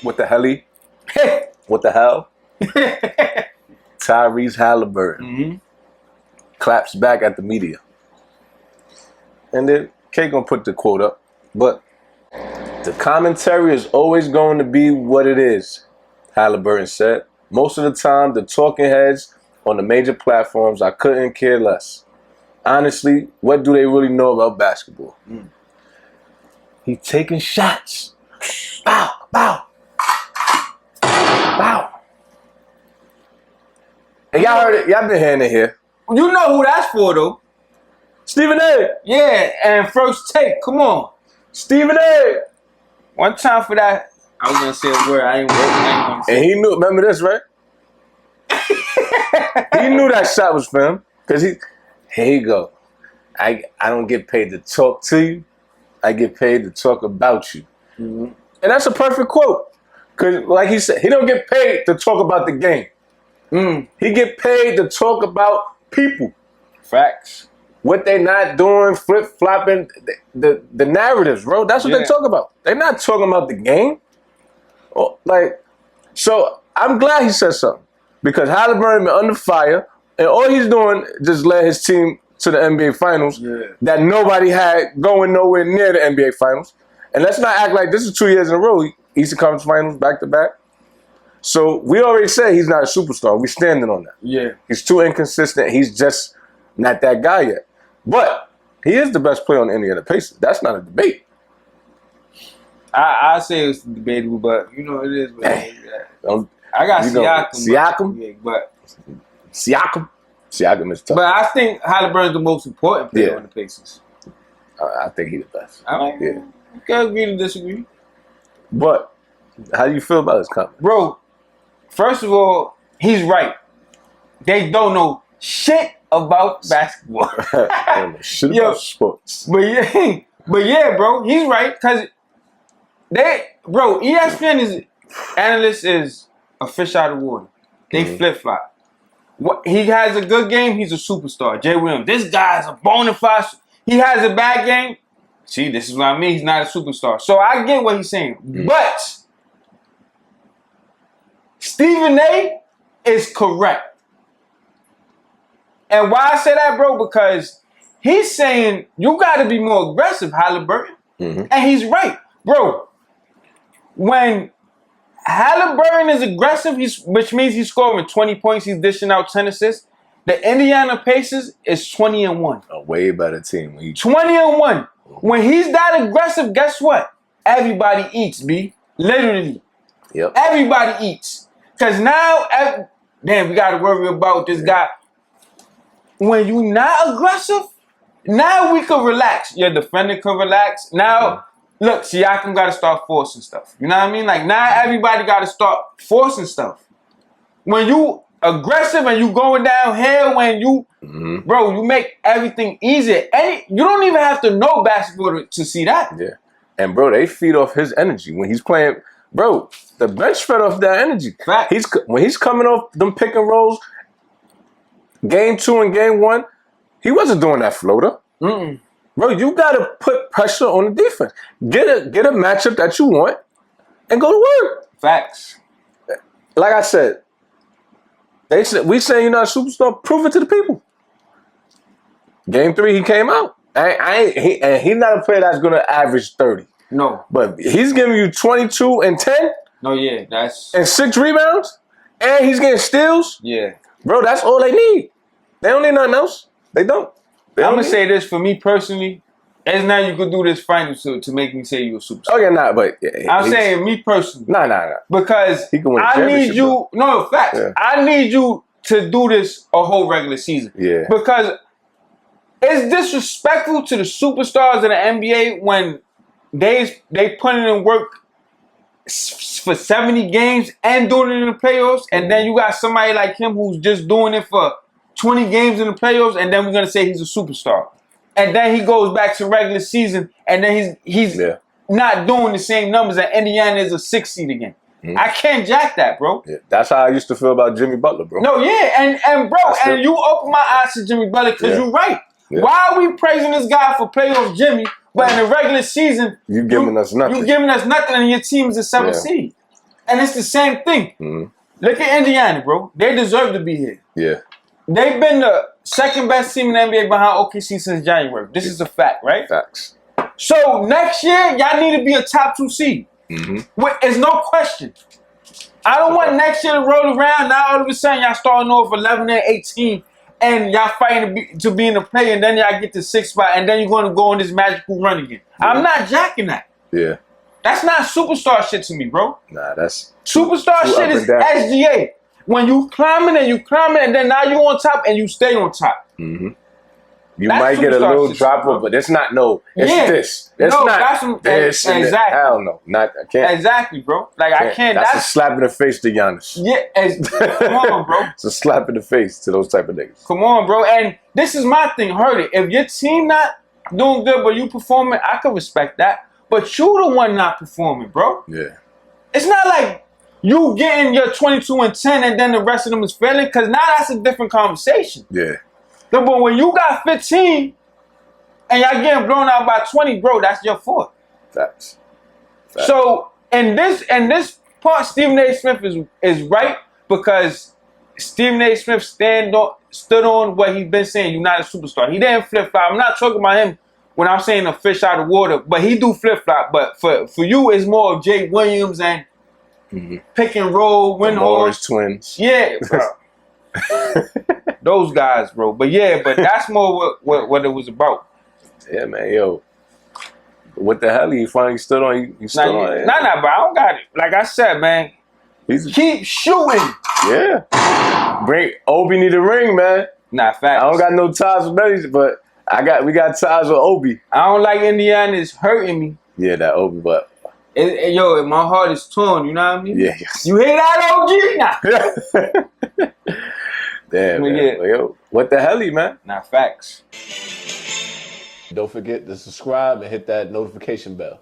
What the hell? What the hell? Tyrese Haliburton claps back at the media. And then K gonna put the quote up. But the commentary is always going to be what it is, Haliburton said. Most of the time, the talking heads on the major platforms, I couldn't care less. Honestly, what do they really know about basketball? He taking shots. Bow, bow, bow. And y'all heard it. Y'all been hearing it here. You know who that's for, though. Stephen A. Yeah, and First Take. Come on. Stephen A. One time for that. I was gonna say a word. I ain't gonna say. And he knew. Remember this, right? He knew that shot was for him. Cause here you go. I don't get paid to talk to you. I get paid to talk about you. And that's a perfect quote. Cause like he said, he don't get paid to talk about the game. He get paid to talk about people. Facts. What they not doing, flip-flopping, the narratives, bro. That's what they talk about. They're not talking about the game. So I'm glad he said something. Because Haliburton been under fire, and all he's doing just led his team to the NBA Finals that nobody had going nowhere near the NBA Finals. And let's not act like this is 2 years in a row. Eastern Conference Finals, back-to-back. So we already said he's not a superstar. We standing on that. Yeah. He's too inconsistent. He's just not that guy yet. But he is the best player on any of the Pacers. That's not a debate. I say it's debatable, but you know it is. I got Siakam. Siakam? Yeah, but Siakam is tough. But I think Haliburton's the most important player on the Pacers. I think he's the best. I mean, you can agree to disagree. But how do you feel about his comment? Bro, first of all, he's right. They don't know shit about basketball. I don't know shit about sports. But yeah, bro, he's right. Because ESPN analyst is a fish out of water. They flip-flop. He has a good game, he's a superstar. Jay Williams, this guy's a bona fide. He has a bad game. See, this is what I mean. He's not a superstar. So I get what he's saying. But Stephen A is correct. And why I say that, bro? Because he's saying you got to be more aggressive, Haliburton. And he's right. Bro, when Haliburton is aggressive, which means he's scoring 20 points, he's dishing out 10 assists. The Indiana Pacers is 20-1. A way better team. 20-1. When he's that aggressive, guess what? Everybody eats, B. Literally. Yep. Everybody eats. Because now, we got to worry about this guy. When you not aggressive, now we can relax. Your defender can relax. Now, look, Siakam got to start forcing stuff. You know what I mean? Like, now everybody got to start forcing stuff. When you aggressive and you going downhill, when you, bro, you make everything easier. You don't even have to know basketball to see that. Yeah. And, bro, they feed off his energy. When he's playing, bro, the bench fed off that energy. Fact. When he's coming off them pick and rolls, game 2 and game 1, he wasn't doing that floater. Bro, you got to put pressure on the defense. Get a matchup that you want and go to work. Facts. Like I said, we saying you're not a superstar, prove it to the people. Game 3, he came out. He's not a player that's going to average 30. No. But he's giving you 22 and 10. No, yeah, that's... And 6 rebounds. And he's getting steals. Yeah. Bro, that's all they need. They don't need nothing else. They don't. I'm going to say this for me personally. It's now you could do this final to make me say you're a superstar. Okay, but... I'm saying me personally. Nah. Because I need you... No, facts. Yeah. I need you to do this a whole regular season. Yeah. Because it's disrespectful to the superstars of the NBA when they put in work for 70 games and doing it in the playoffs, and then you got somebody like him who's just doing it for 20 games in the playoffs, and then we're gonna say he's a superstar. And then he goes back to regular season, and then he's not doing the same numbers, and Indiana is a 6 seed again. I can't jack that, bro. Yeah, that's how I used to feel about Jimmy Butler, bro. No, yeah, and bro, and you open my eyes to Jimmy Butler because you're right. Yeah. Why are we praising this guy for playoff Jimmy, but in the regular season, you giving us nothing. You giving us nothing, and your team is a 7 seed. And it's the same thing. Mm-hmm. Look at Indiana, bro. They deserve to be here. Yeah. They've been the second best team in the NBA behind OKC since January. This is a fact, right? Facts. So next year, y'all need to be a top 2 seed. Mm-hmm. There's no question. I don't want next year to roll around. Now all of a sudden, y'all starting off 11 and 18, and y'all fighting to be in the play, and then y'all get the 6th spot, and then you're going to go on this magical run again. Yeah. I'm not jacking that. Yeah. That's not superstar shit to me, bro. Nah, that's superstar shit is SGA. When you climbing, and then now you on top and you stay on top. Mm-hmm. You might get a little dropper, but it's not this. It's no, not that's this. Exactly. Hell no. I can't. Exactly, bro. Like I can't. That's a slap in the face to Giannis. Yeah, come on, bro. It's a slap in the face to those type of niggas. Come on, bro. And this is my thing. Heard it. If your team not doing good, but you performing, I can respect that. But you the one not performing, bro. Yeah. It's not like you getting your 22 and 10 and then the rest of them is failing, because now that's a different conversation. Yeah. But when you got 15 and y'all getting blown out by 20, bro, that's your fault. Facts. So in this part, Stephen A. Smith is right, because Stephen A. Smith stood on what he's been saying. You're not a superstar. He didn't flip flop. I'm not talking about him when I'm saying a fish out of water, but he do flip flop. But for you, it's more of Jay Williams and pick and roll, win Morris twins. Yeah, bro. Those guys, bro. But that's more what it was about. Yeah, man, yo. What the hell? You finally stood on? You stood on it? Nah, bro. I don't got it. Like I said, man. Keep shooting. Yeah. Bring Obi need a ring, man. Nah, facts. I don't got no ties with any, but we got ties with Obi. I don't like Indiana. It's hurting me. Yeah, that Obi, but yo, my heart is torn. You know what I mean? Yeah. You hear that, OG? Nah. Damn, man. Yeah. Well, yo, what the hell, man? Nah, facts. Don't forget to subscribe and hit that notification bell.